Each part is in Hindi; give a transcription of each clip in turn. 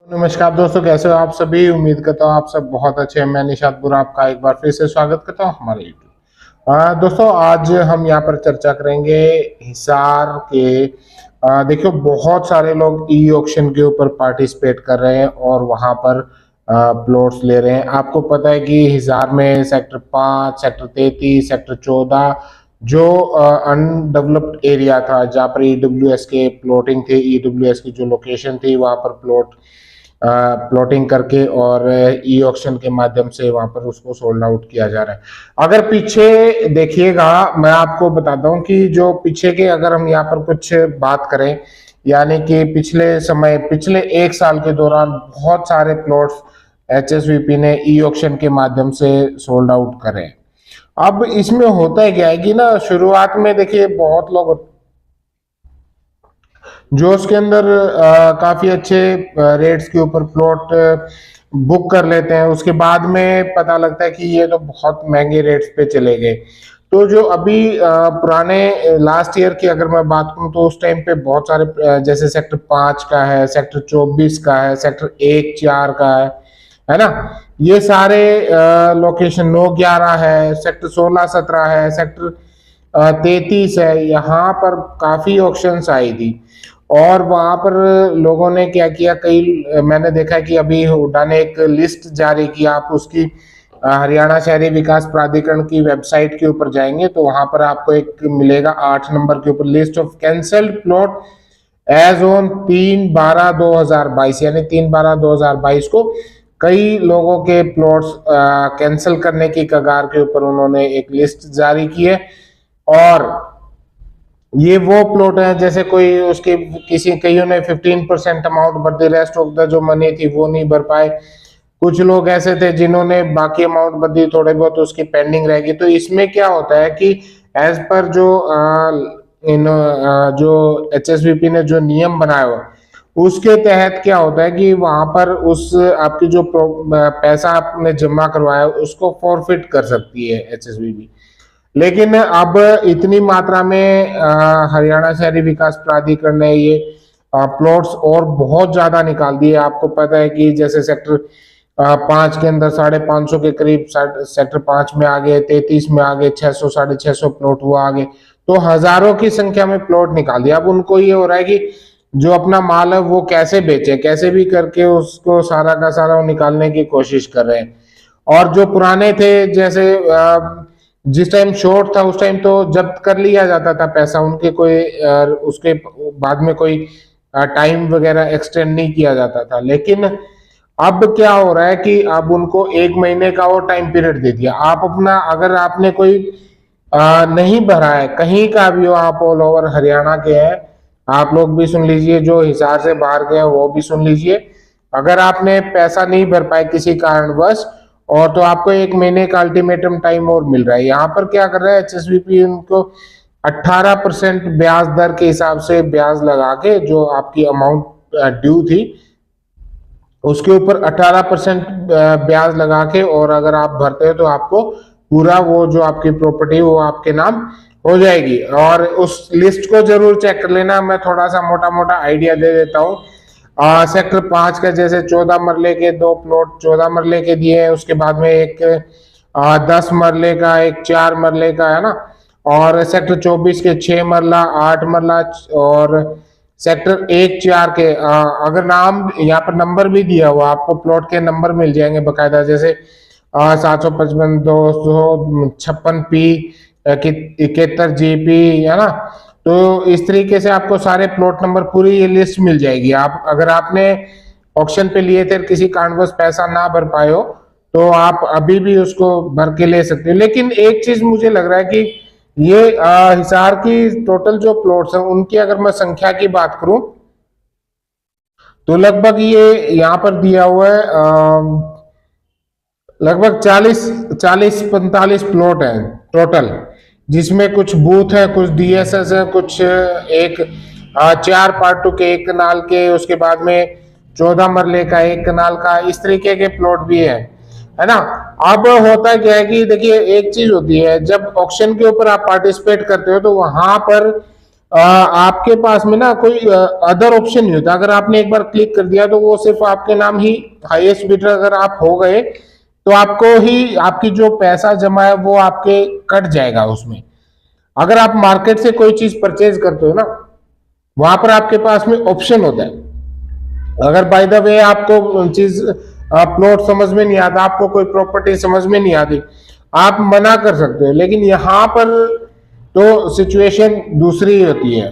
नमस्कार दोस्तों, कैसे हो आप सभी। उम्मीद करता हूँ आप सब बहुत अच्छे हैं। मैं निशातपुर आपका एक बार फिर से स्वागत करता हूँ हमारे यूट्यूब। दोस्तों, आज हम यहाँ पर चर्चा करेंगे हिसार के। देखियो, बहुत सारे लोग ई ऑक्शन के ऊपर पार्टिसिपेट कर रहे हैं और वहाँ पर प्लॉट्स ले रहे हैं। आपको पता है कि हिसार में सेक्टर 5, सेक्टर 33, सेक्टर 14 जो अनडेवलप्ड एरिया था, जहाँ पर ईडब्ल्यूएस के प्लॉटिंग थे, ईडब्ल्यूएस की जो लोकेशन थी वहाँ पर प्लॉटिंग करके और ई ऑक्शन के माध्यम से वहां पर उसको सोल्ड आउट किया जा रहा है। अगर पीछे देखिएगा, मैं आपको बताता हूँ कि जो पीछे के अगर हम यहाँ पर कुछ बात करें, यानी कि पिछले एक साल के दौरान बहुत सारे प्लॉट्स एचएसवीपी ने ई ऑक्शन के माध्यम से सोल्ड आउट करे। अब इसमें होता है क्या है कि ना, शुरुआत में देखिए बहुत लोग जो उसके अंदर काफी अच्छे रेट्स के ऊपर प्लॉट बुक कर लेते हैं। उसके बाद में पता लगता है कि ये तो बहुत महंगे रेट्स पे चले गए। तो जो अभी पुराने लास्ट ईयर की अगर मैं बात करूं, तो उस टाइम पे बहुत सारे जैसे सेक्टर 5 का है, सेक्टर 24 का है, सेक्टर 1-4 का है ना। ये सारे लोकेशन 9-11 है, सेक्टर 16-17 है, सेक्टर 33 है। यहाँ पर काफी ऑप्शंस आई थी और वहां पर लोगों ने क्या किया, कई मैंने देखा कि अभी हुड्डा ने एक लिस्ट जारी की। आप उसकी हरियाणा शहरी विकास प्राधिकरण की वेबसाइट के ऊपर जाएंगे तो वहां पर आपको एक मिलेगा 8 नंबर के ऊपर, list of cancelled plot as on 3/12/2022, यानी 3/12/2022 को कई लोगों के प्लॉट्स कैंसिल करने की कगार के ऊपर उन्होंने एक लिस्ट जारी की है। और ये वो प्लॉट है जैसे कोई उसके किसी कईयों ने 15% अमाउंट भर दी, रेस्ट ऑफ द जो मनी थी वो नहीं भर पाए। कुछ लोग ऐसे थे जिन्होंने बाकी अमाउंट भर दी, थोड़े बहुत उसकी पेंडिंग रहेगी। तो इसमें क्या होता है कि एज पर जो एचएसवीपी ने जो नियम बनाया हुआ, उसके तहत क्या होता है कि वहां पर उस आपकी जो पैसा आपने जमा करवाया उसको फॉरफिट कर सकती है एचएसवीपी। लेकिन अब इतनी मात्रा में हरियाणा शहरी विकास प्राधिकरण ने ये प्लॉट्स और बहुत ज्यादा निकाल दिए। आपको पता है कि जैसे सेक्टर 5 के अंदर 550 के करीब सेक्टर 5 में आ गए, 33 में आ गए, 600 650 प्लॉट वो आ गए। तो हजारों की संख्या में प्लॉट निकाल दिया। अब उनको ये हो रहा है कि जो अपना माल है वो कैसे बेचे, कैसे भी करके उसको सारा का सारा वो निकालने की कोशिश कर रहे हैं। और जो पुराने थे, जैसे जिस टाइम शॉर्ट था उस टाइम तो जब्त कर लिया जाता था पैसा, उनके कोई उसके बाद में कोई टाइम वगैरह एक्सटेंड नहीं किया जाता था। लेकिन अब क्या हो रहा है कि अब उनको 1 महीने का और टाइम पीरियड दे दिया। आप अपना अगर आपने कोई नहीं भरा है, कहीं का भी हो, आप ऑल ओवर हरियाणा के हैं, आप लोग भी सुन लीजिए, जो हिसार से बाहर गए हैं वो भी सुन लीजिए। अगर आपने पैसा नहीं भर पाए किसी कारणवश, और तो आपको 1 महीने का अल्टीमेटम टाइम और मिल रहा है। यहाँ पर क्या कर रहा है एचएसवीपी, उनको 18% ब्याज दर के हिसाब से ब्याज लगा के जो आपकी अमाउंट ड्यू थी उसके ऊपर 18% ब्याज लगा के, और अगर आप भरते हो तो आपको पूरा वो जो आपकी प्रॉपर्टी वो आपके नाम हो जाएगी। और उस लिस्ट को जरूर चेक कर लेना। मैं थोड़ा सा मोटा मोटा आइडिया दे देता हूँ। सेक्टर 5 का जैसे 14 मरले के 2 प्लॉट 14 मरले के दिए हैं, उसके बाद में एक 10 मरले का, एक 4 मरले का, है ना। और सेक्टर 24 के 6 मरला, 8 मरला, और सेक्टर 1-4 के अगर नाम यहाँ पर नंबर भी दिया हुआ, आपको प्लॉट के नंबर मिल जाएंगे बकायदा, जैसे 755, 256P, 71GP, है ना। तो इस तरीके से आपको सारे प्लॉट नंबर पूरी ये लिस्ट मिल जाएगी। आप अगर आपने ऑक्शन पे लिए थे, किसी कारणवश पैसा ना भर पाए हो, तो आप अभी भी उसको भर के ले सकते हो। लेकिन एक चीज मुझे लग रहा है कि ये हिसार की टोटल जो प्लॉट्स हैं उनकी अगर मैं संख्या की बात करूं तो लगभग ये यहाँ पर दिया हुआ है लगभग 40-45 प्लॉट हैं टोटल, जिसमें कुछ बूथ है, कुछ डीएसएस है, कुछ एक 4 पार्ट 2 के 1 कनाल के, उसके बाद में 14 मरले का 1 कनाल का, इस तरीके के प्लॉट भी है ना। अब होता क्या है कि देखिए, एक चीज होती है जब ऑक्शन के ऊपर आप पार्टिसिपेट करते हो तो वहां पर आपके पास में ना कोई अदर ऑप्शन नहीं होता। अगर आपने एक बार क्लिक कर दिया तो वो सिर्फ आपके नाम ही हाईएस्ट बिडर अगर आप हो गए तो आपको ही आपकी जो पैसा जमा है वो आपके कट जाएगा उसमें। अगर आप मार्केट से कोई चीज परचेज करते हो ना, वहां पर आपके पास में ऑप्शन होता है। अगर बाय द वे आपको चीज प्लॉट समझ में नहीं आता, आपको कोई प्रॉपर्टी समझ में नहीं आती, आप मना कर सकते हो। लेकिन यहाँ पर तो सिचुएशन दूसरी होती है।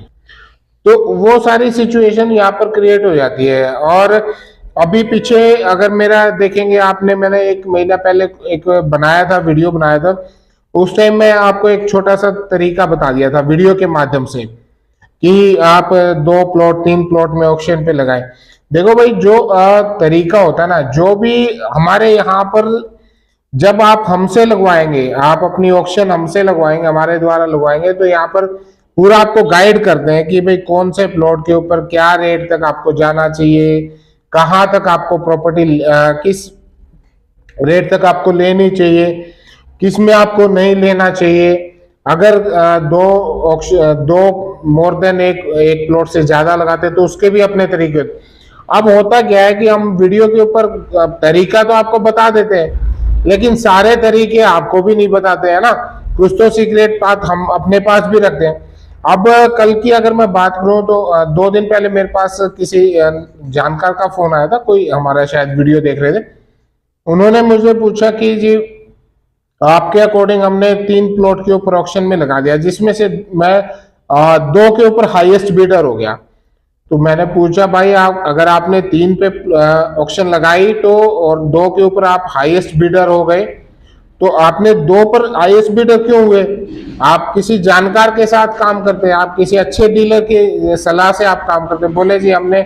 तो वो सारी सिचुएशन यहाँ पर क्रिएट हो जाती है। और अभी पीछे अगर मेरा देखेंगे आपने, मैंने 1 महीना पहले एक बनाया था, वीडियो बनाया था। उस टाइम मैं आपको एक छोटा सा तरीका बता दिया था वीडियो के माध्यम से कि आप 2 प्लॉट 3 प्लॉट में ऑक्शन पे लगाएं। देखो भाई, जो तरीका होता है ना, जो भी हमारे यहाँ पर जब आप हमसे लगवाएंगे, आप अपनी ऑक्शन हमसे लगवाएंगे, हमारे द्वारा लगवाएंगे, तो यहाँ पर पूरा आपको गाइड करते हैं कि भाई कौन से प्लॉट के ऊपर क्या रेट तक आपको जाना चाहिए, कहाँ तक आपको प्रॉपर्टी किस रेट तक आपको लेनी चाहिए, किस में आपको नहीं लेना चाहिए। अगर दो मोर देन एक प्लॉट से ज्यादा लगाते हैं तो उसके भी अपने तरीके होते। अब होता क्या है कि हम वीडियो के ऊपर तरीका तो आपको बता देते हैं, लेकिन सारे तरीके आपको भी नहीं बताते हैं ना। कुछ तो सीक्रेट बात हम अपने पास भी रखते हैं। अब कल की अगर मैं बात करूं तो 2 दिन पहले मेरे पास किसी जानकार का फोन आया था, कोई हमारा शायद वीडियो देख रहे थे। उन्होंने मुझे पूछा कि जी आपके अकॉर्डिंग हमने 3 प्लॉट के ऊपर ऑक्शन में लगा दिया, जिसमें से मैं 2 के ऊपर हाईएस्ट बिडर हो गया। तो मैंने पूछा भाई, आप अगर आपने 3 पे ऑक्शन लगाई तो और 2 के ऊपर आप हाईएस्ट बिडर हो गए, तो आपने 2 पर हाईएस्ट बिडर क्यों हुए? आप किसी जानकार के साथ काम करते हैं, आप किसी अच्छे डीलर की सलाह से आप काम करते हैं? बोले जी हमने,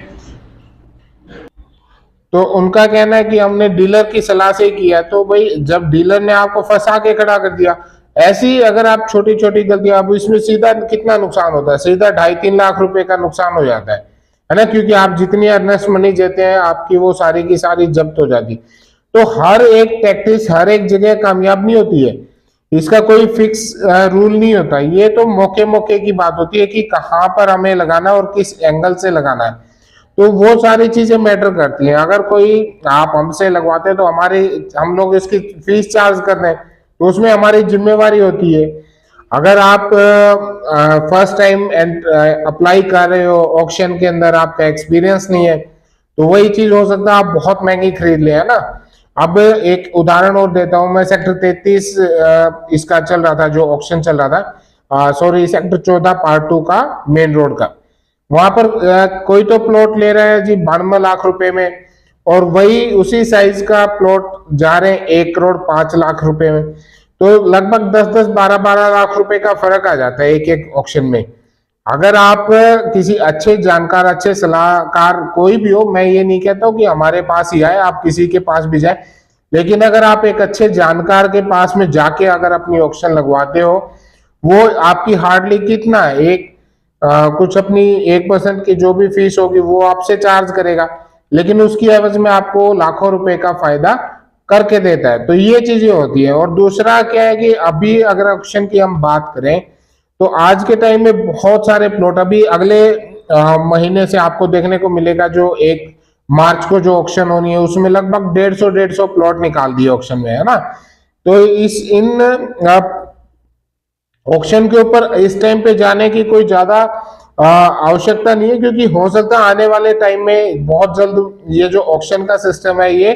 तो उनका कहना है कि हमने डीलर की सलाह से ही किया। तो भाई जब डीलर ने आपको फंसा के खड़ा कर दिया, ऐसी अगर आप छोटी छोटी गलतियां, अब इसमें सीधा कितना नुकसान होता है, सीधा 2.5-3 लाख रुपए का नुकसान हो जाता है ना, क्योंकि आप जितनी अर्नेस्ट मनी देते हैं आपकी वो सारी की सारी जब्त हो जाती। तो हर एक टैक्टिस हर एक जगह कामयाब नहीं होती है, इसका कोई फिक्स रूल नहीं होता। ये तो मौके मौके की बात होती है कि कहाँ पर हमें लगाना और किस एंगल से लगाना है। तो वो सारी चीजें मैटर करती हैं। अगर कोई आप हमसे लगवाते हैं तो हमारी, हम लोग इसकी फीस चार्ज कर रहे हैं तो उसमें हमारी जिम्मेवारी होती है। अगर आप फर्स्ट टाइम अप्लाई कर रहे हो ऑक्शन के अंदर, आपका एक्सपीरियंस नहीं है, तो वही चीज हो सकता है आप बहुत महंगी खरीद ले, है ना। अब एक उदाहरण और देता हूं मैं। सेक्टर 33 इसका चल रहा था, जो ऑक्शन चल रहा था, सॉरी सेक्टर 14 पार्ट 2 का, मेन रोड का। वहां पर कोई तो प्लॉट ले रहा है जी 92 लाख रुपए में, और वही उसी साइज का प्लॉट जा रहे हैं 1 करोड़ 5 लाख रुपए में। तो लगभग 10-10 12-12 लाख रुपए का फर्क आ जाता है एक एक ऑक्शन में। अगर आप किसी अच्छे जानकार, अच्छे सलाहकार कोई भी हो, मैं ये नहीं कहता हूं कि हमारे पास ही आए, आप किसी के पास भी जाए, लेकिन अगर आप एक अच्छे जानकार के पास में जाके अगर अपनी ऑक्शन लगवाते हो, वो आपकी हार्डली कितना है, कुछ अपनी 1% की जो भी फीस होगी वो आपसे चार्ज करेगा, लेकिन उसकी एवज में आपको लाखों रुपए का फायदा करके देता है। तो ये चीजें होती है। और दूसरा क्या है कि अभी अगर ऑक्शन की हम बात करें तो आज के टाइम में बहुत सारे प्लॉट, अभी अगले महीने से आपको देखने को मिलेगा, जो 1 मार्च को जो ऑक्शन होनी है उसमें लगभग 150 प्लॉट निकाल दिए ऑक्शन में, है ना। तो इन ऑक्शन के ऊपर इस टाइम पे जाने की कोई ज्यादा आवश्यकता नहीं है, क्योंकि हो सकता है आने वाले टाइम में बहुत जल्द ये जो ऑक्शन का सिस्टम है ये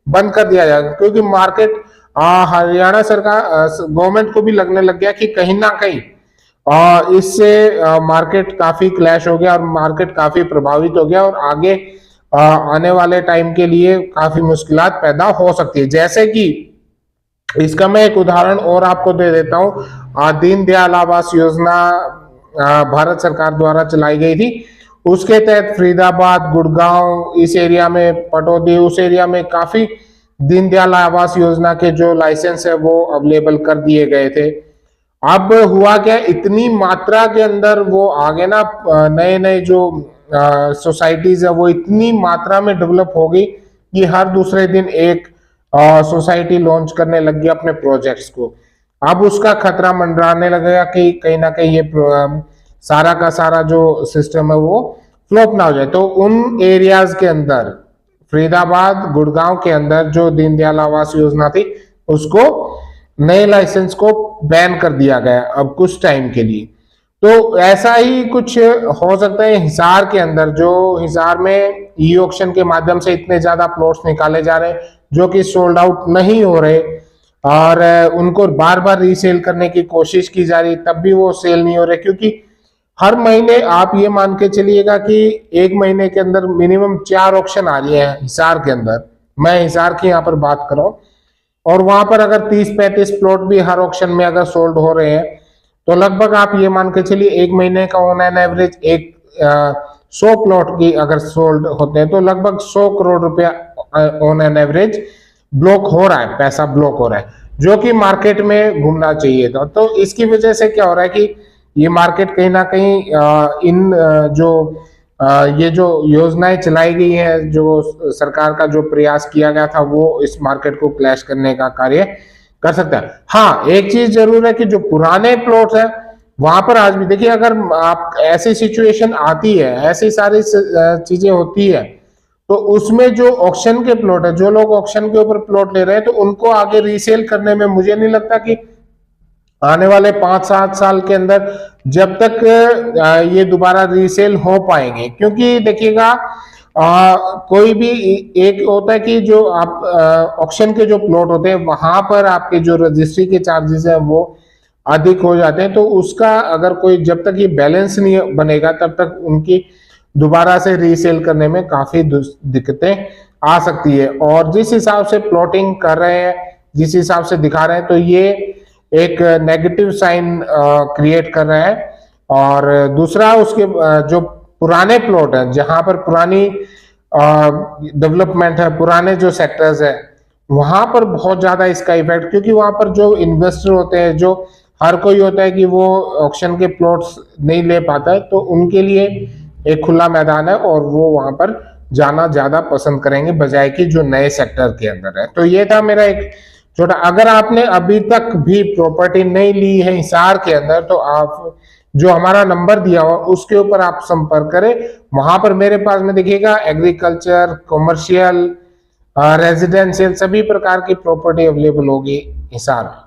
बंद कर दिया जाएगा, क्योंकि मार्केट हरियाणा सरकार गवर्नमेंट को भी लगने लग गया कि कहीं ना कहीं इससे मार्केट काफी क्लैश हो गया और मार्केट काफी प्रभावित हो गया, और आगे आने वाले टाइम के लिए काफी मुश्किलात पैदा हो सकती है। जैसे कि इसका मैं एक उदाहरण और आपको दे देता हूँ। दीनदयाल आवास योजना भारत सरकार द्वारा चलाई गई थी। उसके तहत फरीदाबाद, गुड़गांव, इस एरिया में पटौदी, उस एरिया में काफी दीनदयाल आवास योजना के जो लाइसेंस है वो अवेलेबल कर दिए गए थे। अब हुआ क्या, इतनी मात्रा के अंदर वो आगे ना नए नए जो सोसाइटीज है वो इतनी मात्रा में डेवलप हो गई कि हर दूसरे दिन एक सोसाइटी लॉन्च करने लग गया अपने प्रोजेक्ट्स को। अब उसका खतरा मंडराने लगेगा कि कहीं ना कहीं ये सारा का सारा जो सिस्टम है वो फ्लॉप ना हो जाए। तो उन एरियाज के अंदर, फरीदाबाद, गुड़गांव के अंदर जो दीनदयाल आवास योजना थी उसको नए लाइसेंस को बैन कर दिया गया अब कुछ टाइम के लिए। तो ऐसा ही कुछ हो सकता है हिसार के अंदर, जो हिसार में ई ऑक्शन के माध्यम से इतने ज्यादा प्लॉट्स निकाले जा रहे हैं जो कि सोल्ड आउट नहीं हो रहे, और उनको बार बार रीसेल करने की कोशिश की जा रही, तब भी वो सेल नहीं हो रहे, क्योंकि हर महीने आप ये मान के चलिएगा कि एक महीने के अंदर मिनिमम 4 ऑक्शन आ रही है हिसार के अंदर। मैं हिसार की यहाँ पर बात कर रहा हूँ, और वहां पर अगर 30-35 प्लॉट भी हर ऑक्शन में अगर सोल्ड हो रहे हैं, तो लगभग आप ये मान के चलिए एक महीने का ऑन एन एवरेज 100 प्लॉट की अगर सोल्ड होते हैं तो लगभग 100 करोड़ रुपया ऑन एन एवरेज ब्लॉक हो रहा है, पैसा ब्लॉक हो रहा है, जो कि मार्केट में घूमना चाहिए था। तो इसकी वजह से क्या हो रहा है कि ये मार्केट कहीं ना कहीं ये जो योजनाएं चलाई गई है, जो सरकार का जो प्रयास किया गया था, वो इस मार्केट को क्लैश करने का कार्य कर सकता है। हाँ, एक चीज जरूर है कि जो पुराने प्लॉट है वहां पर आज भी देखिए, अगर आप ऐसी सिचुएशन आती है, ऐसी सारी चीजें होती है, तो उसमें जो ऑक्शन के प्लॉट है, जो लोग ऑक्शन के ऊपर प्लॉट ले रहे हैं, तो उनको आगे रीसेल करने में मुझे नहीं लगता कि आने वाले 5-7 साल के अंदर जब तक ये दोबारा रीसेल हो पाएंगे। क्योंकि देखिएगा, कोई भी एक होता है कि जो आप ऑक्शन के जो प्लॉट होते हैं वहां पर आपके जो रजिस्ट्री के चार्जेस है वो अधिक हो जाते हैं, तो उसका अगर कोई जब तक ये बैलेंस नहीं बनेगा तब तक उनकी दोबारा से रीसेल करने में काफी दिक्कतें आ सकती है। और जिस हिसाब से प्लॉटिंग कर रहे हैं, जिस हिसाब से दिखा रहे हैं, तो ये एक नेगेटिव साइन क्रिएट कर रहा है। और दूसरा, उसके जो पुराने प्लॉट है, जहां पर पुरानी डेवलपमेंट है, पुराने जो सेक्टर्स है, वहां पर बहुत ज्यादा इसका इफेक्ट, क्योंकि वहां पर जो इन्वेस्टर होते हैं, जो हर कोई होता है कि वो ऑक्शन के प्लॉट्स नहीं ले पाता है, तो उनके लिए एक खुला मैदान है और वो वहां पर जाना ज्यादा पसंद करेंगे बजाय कि जो नए सेक्टर के अंदर है। तो ये था मेरा एक छोटा, अगर आपने अभी तक भी प्रॉपर्टी नहीं ली है हिसार के अंदर, तो आप जो हमारा नंबर दिया हुआ उसके ऊपर आप संपर्क करें। वहां पर मेरे पास में देखिएगा एग्रीकल्चर, कॉमर्शियल, रेजिडेंशियल सभी प्रकार की प्रॉपर्टी अवेलेबल होगी हिसार में।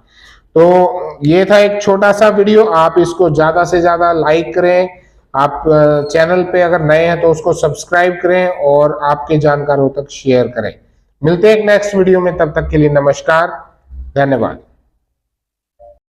तो ये था एक छोटा सा वीडियो, आप इसको ज्यादा से ज्यादा लाइक करें, आप चैनल पे अगर नए हैं तो उसको सब्सक्राइब करें और आपके जानकारों तक शेयर करें। मिलते हैं एक नेक्स्ट वीडियो में, तब तक के लिए नमस्कार, धन्यवाद।